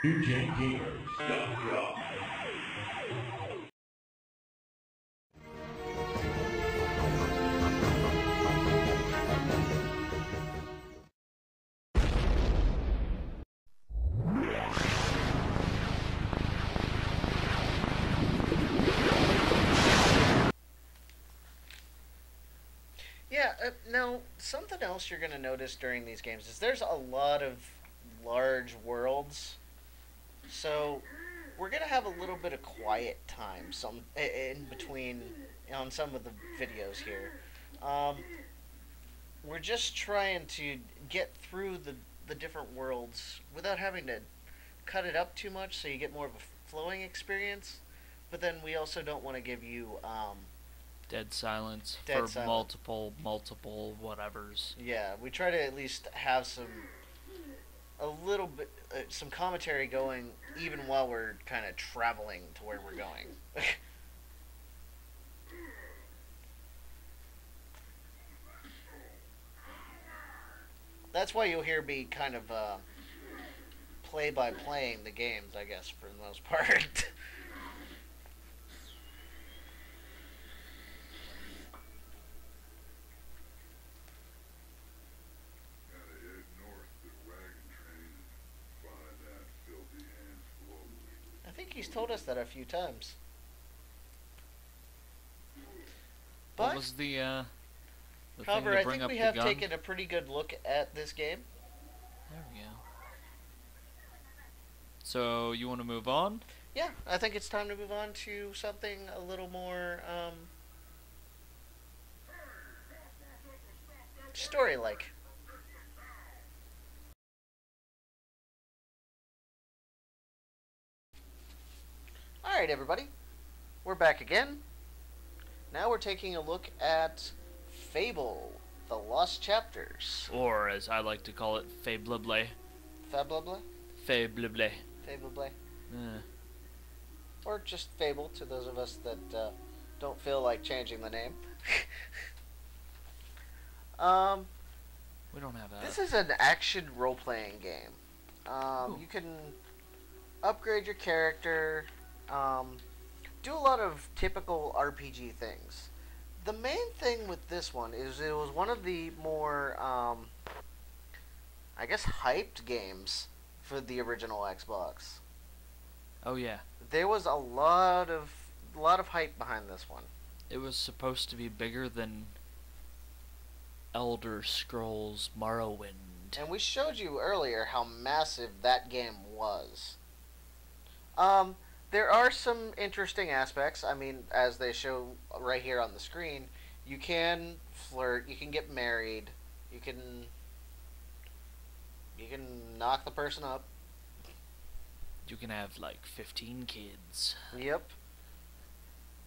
NewGenGamers.com. Yeah, now, something else you're going to notice during these games is there's a lot of large worlds. So, we're going to have a little bit of quiet time in between on some of the videos here. Um, we're just trying to get through the different worlds without having to cut it up too much so you get more of a flowing experience. But then we also don't want to give you dead silence Dead for silence. multiple whatevers. Yeah, we try to at least have a little bit, some commentary going even while we're kind of traveling to where we're going. That's why you'll hear me kind of play by playing the games, I guess, for the most part. I think he's told us that a few times. What But, was the however, thing I to bring think up we the have gun? taken a pretty good look at this game. There we go. So you want to move on? Yeah, I think it's time to move on to something a little more story-like. Alright, everybody. We're back again. Now we're taking a look at Fable, The Lost Chapters. Or as I like to call it, Fable. Fablable? Fable. Fable. Or just Fable, to those of us that don't feel like changing the name. We don't have that. This is an action role-playing game. You can upgrade your character, do a lot of typical RPG things. The main thing with this one is it was one of the more, I guess, hyped games for the original Xbox. Oh yeah. There was a lot of hype behind this one. It was supposed to be bigger than Elder Scrolls Morrowind. And we showed you earlier how massive that game was. There are some interesting aspects. I mean, as they show right here on the screen, you can flirt, you can get married, you can knock the person up. You can have like 15 kids. Yep.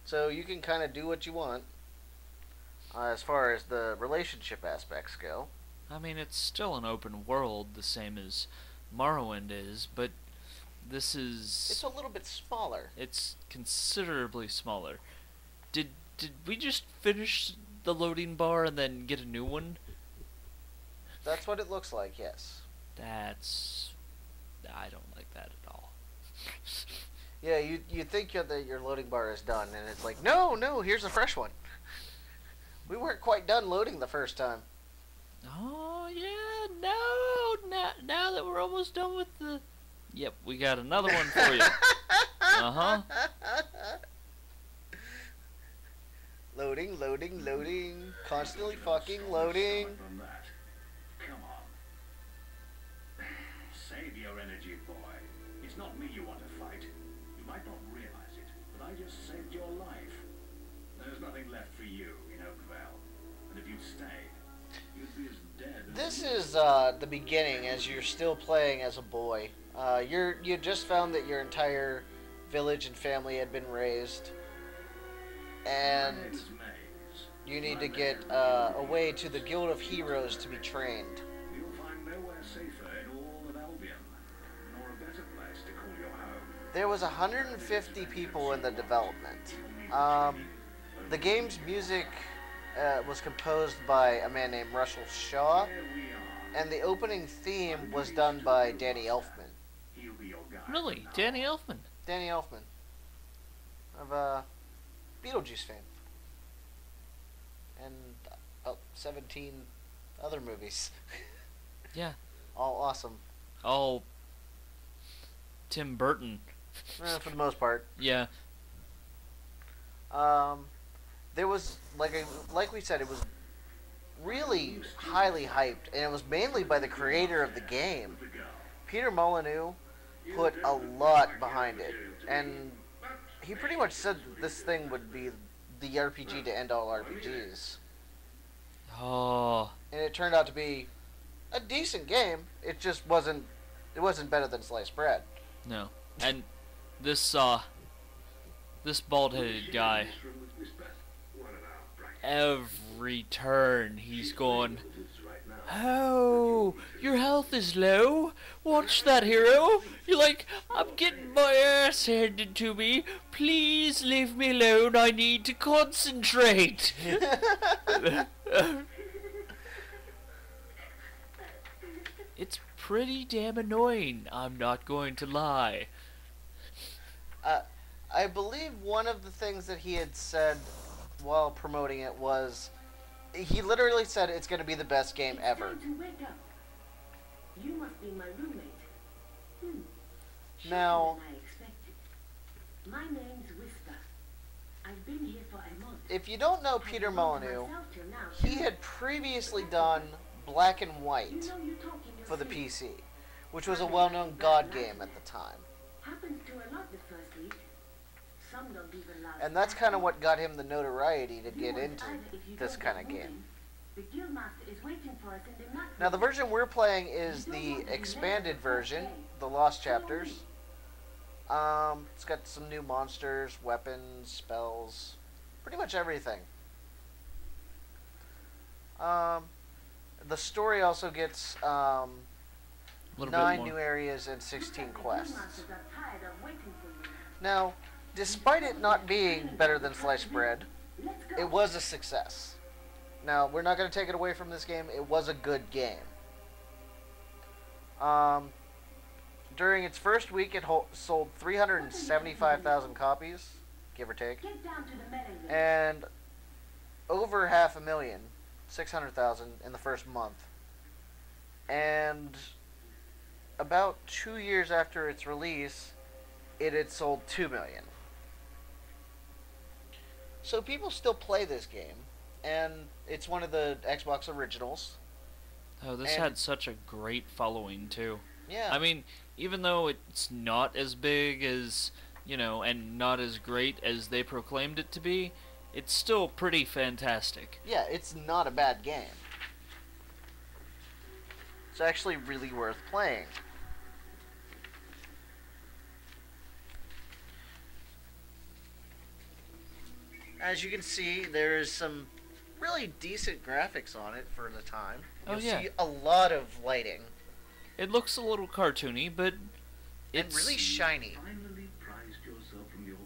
So you can kind of do what you want as far as the relationship aspects go. I mean, it's still an open world, the same as Morrowind is, but this is... It's a little bit smaller. It's considerably smaller. Did we just finish the loading bar and then get a new one? That's what it looks like, yes. That's... I don't like that at all. Yeah, you think that your loading bar is done, and it's like, no, here's a fresh one. We weren't quite done loading the first time. Oh, yeah, no, now that we're almost done with the... Yep, we got another one for you. Uh-huh. Loading, constantly fucking loading. Come on. Save your energy, boy. It's not me you want to fight. You might not realize it, but I just saved your life. There's nothing left for you in Oakvale. And if you'd stayed, you'd be as dead as... This is the beginning as you're still playing as a boy. You just found that your entire village and family had been raised. And you need to get away to the Guild of Heroes to be trained. You'll find nowhere safer in all of Albion, nor a better place to call your home. There was 150 people in the development. The game's music was composed by a man named Russell Shaw, and the opening theme was done by Danny Elfman. He'll be your guide. Really? now. Danny Elfman? Danny Elfman of Beetlejuice fame and about 17 other movies. Yeah. All awesome. Oh, Tim Burton. For the most part. Yeah. There was like we said, it was really highly hyped, and it was mainly by the creator of the game. Peter Molyneux put a lot behind it, and he pretty much said that this thing would be the RPG to end all RPGs. Oh. And it turned out to be a decent game. It just wasn't. It wasn't better than sliced bread. No. And this bald-headed guy, every turn he's going, "Oh, your health is low. Watch that, hero." You're like, "I'm getting my ass handed to me. Please leave me alone. I need to concentrate." It's pretty damn annoying, I'm not going to lie. I believe one of the things that he had said while promoting it was, he literally said it's going to be the best game ever. Time to wake up. You must be my roommate. Now, Shorter than I expected. My name's Whisper. I've been here for a month. if you don't know Peter I've known Molyneux, myself till now. he had previously done Black and You White know you talk in your for the sleep. PC, which was a well-known God game at the time. Happens to a lot the first week. Some don't even last. And that's kind of what got him the notoriety to You get want into either if you this don't kind get of game. moving. The Guildmaster is waiting for us in the night. Now, the version we're playing is the expanded version, the Lost Chapters. It's got some new monsters, weapons, spells, pretty much everything. The story also gets A little 9 bit new more. areas and 16 quests. Guildmasters are tired of waiting for you. Now, despite it not being better than sliced bread, Let's go. it was a success. Now, we're not going to take it away from this game. It was a good game. During its first week, it sold 375,000 copies, give or take, Get down to the melee. and over 500,000, 600,000 in the first month. And about 2 years after its release, it had sold 2 million. So people still play this game, and it's one of the Xbox originals. Oh, this And- had such a great following, too. Yeah. I mean, even though it's not as big as, and not as great as they proclaimed it to be, it's still pretty fantastic. Yeah, it's not a bad game. It's actually really worth playing. As you can see, there is some really decent graphics on it for the time. Oh, You'll yeah. see a lot of lighting It looks a little cartoony, but and it's really shiny. Finally prized yourself from your...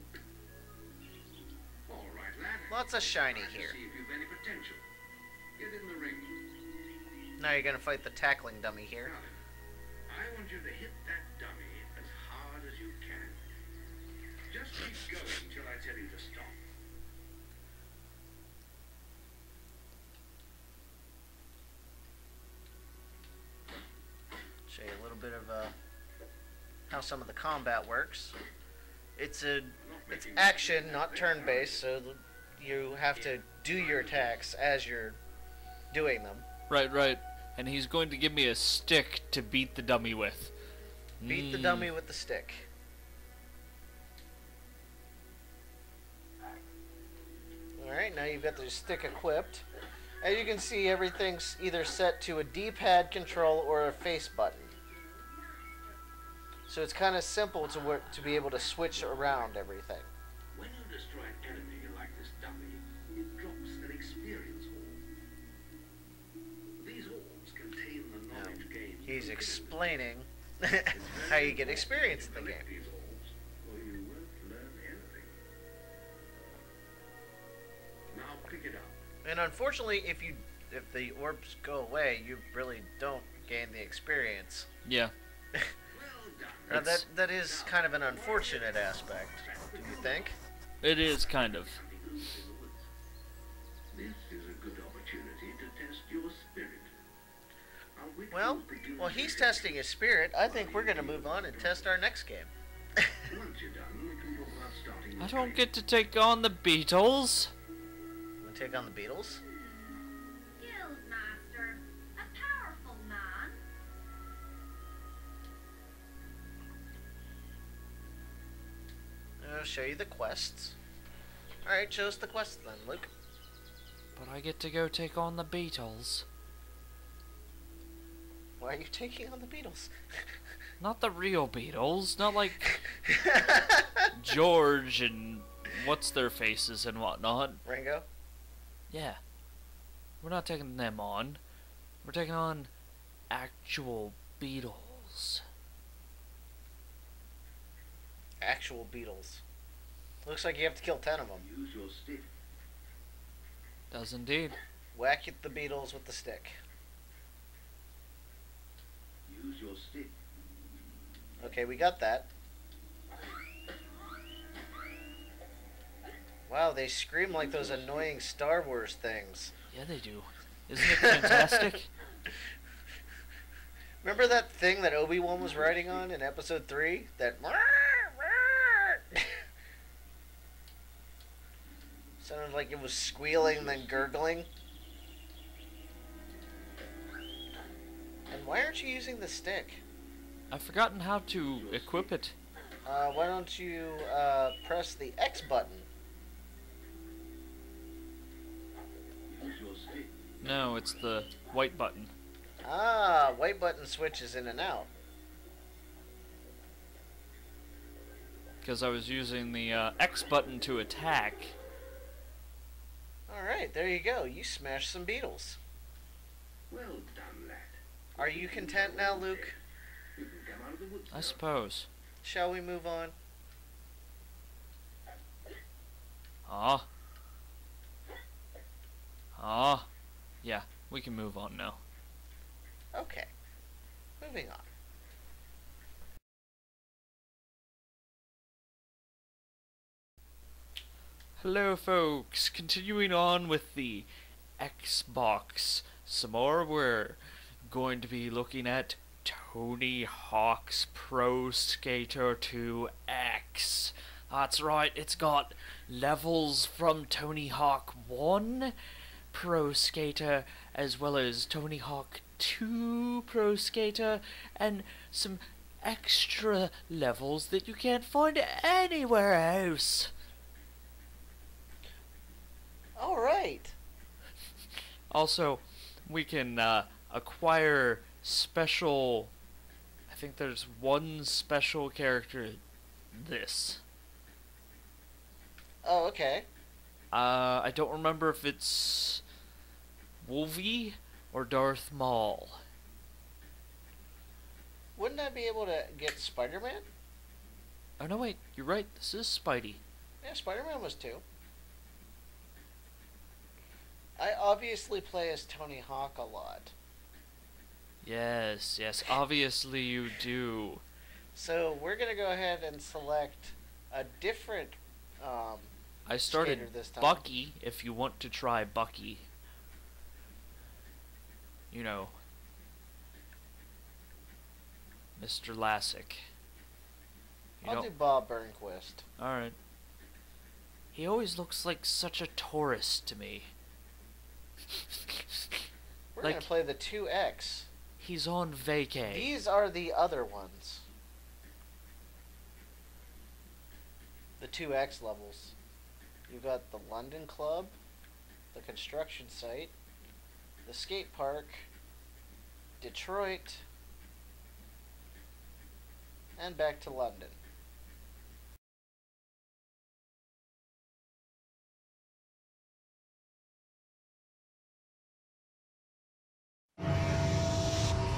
All right, lad. Lots of shiny Time to here. See if you've any potential. Get in the ring. Now you're gonna fight the tackling dummy here. Now then, I want you to hit that dummy as hard as you can. Just keep going till I tell you to stop. Show you a little bit of how some of the combat works. It's action, not turn-based, so you have to do your attacks as you're doing them. right. And he's going to give me a stick to beat the dummy with. Beat the dummy with the stick. Alright, now you've got the stick equipped. As you can see, everything's either set to a D-pad control or a face button. So it's kind of simple to be able to switch around everything. When you destroy an enemy like this dummy, it drops an experience orb. These orbs contain the knowledge gained. He's explaining how you get experience in the game. These orbs, or you won't learn anything. Now pick it up. And unfortunately, if the orbs go away, you really don't gain the experience. Yeah. Well done. Now that is kind of an unfortunate aspect, do you think? It is kind of. This is a good opportunity to test your spirit. Well, while he's testing his spirit, I think we're going to move on and test our next game. Once you're done, we can talk about starting. I don't get to take on the Beatles. You want to take on the Beatles? Guildmaster, a powerful man. I'll show you the quests. Alright, show us the quests then, Luke. But I get to go take on the Beatles. Why are you taking on the Beatles? Not the real Beatles. Not like George and what's their faces and whatnot. Ringo? Yeah. We're not taking them on. We're taking on actual Beatles. Actual Beatles. Looks like you have to kill 10 of them. Use your stick. Does indeed. Whack at the Beatles with the stick. Use your stick. Okay, we got that. Wow, they scream like those annoying Star Wars things. Yeah, they do. Isn't it fantastic? Remember that thing that Obi-Wan was riding on in episode 3? That sounded like it was squealing then gurgling. And why aren't you using the stick? I've forgotten how to equip it. Why don't you press the X button? Use your stick. No, it's the white button. Ah, white button switches in and out. Because I was using the X button to attack. Alright, there you go. You smashed some Beatles. Well done, lad. Are you content now, Luke? You can come out of the woods I now. suppose. Shall we move on? Ah. Ah. Yeah, we can move on now. Okay. Moving on. Hello folks, continuing on with the Xbox. Some more, we're going to be looking at Tony Hawk's Pro Skater 2X. That's right, it's got levels from Tony Hawk 1 Pro Skater, as well as Tony Hawk 2 Pro Skater, and some extra levels that you can't find anywhere else. Alright. Also, we can acquire special... I think there's one special character. This. Oh, okay. I don't remember if it's Wolvie or Darth Maul. Wouldn't I be able to get Spider-Man? Oh no, wait, you're right. This is Spidey. Yeah, Spider-Man was too. I obviously play as Tony Hawk a lot. Yes, yes, obviously you do. So we're going to go ahead and select a different I started skater this time. Bucky, if you want to try Bucky. You know, Mr. Lassick. I'll do Bob Burnquist. Alright. He always looks like such a tourist to me. We're Like- going to play the 2X. He's on vacay. These are the other ones. The 2X levels. You've got the London Club, the construction site, the skate park, Detroit, and back to London.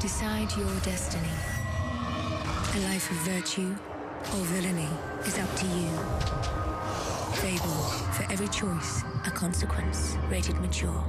Decide your destiny. A life of virtue or villainy is up to you. Fable, for every choice, a consequence. Rated mature.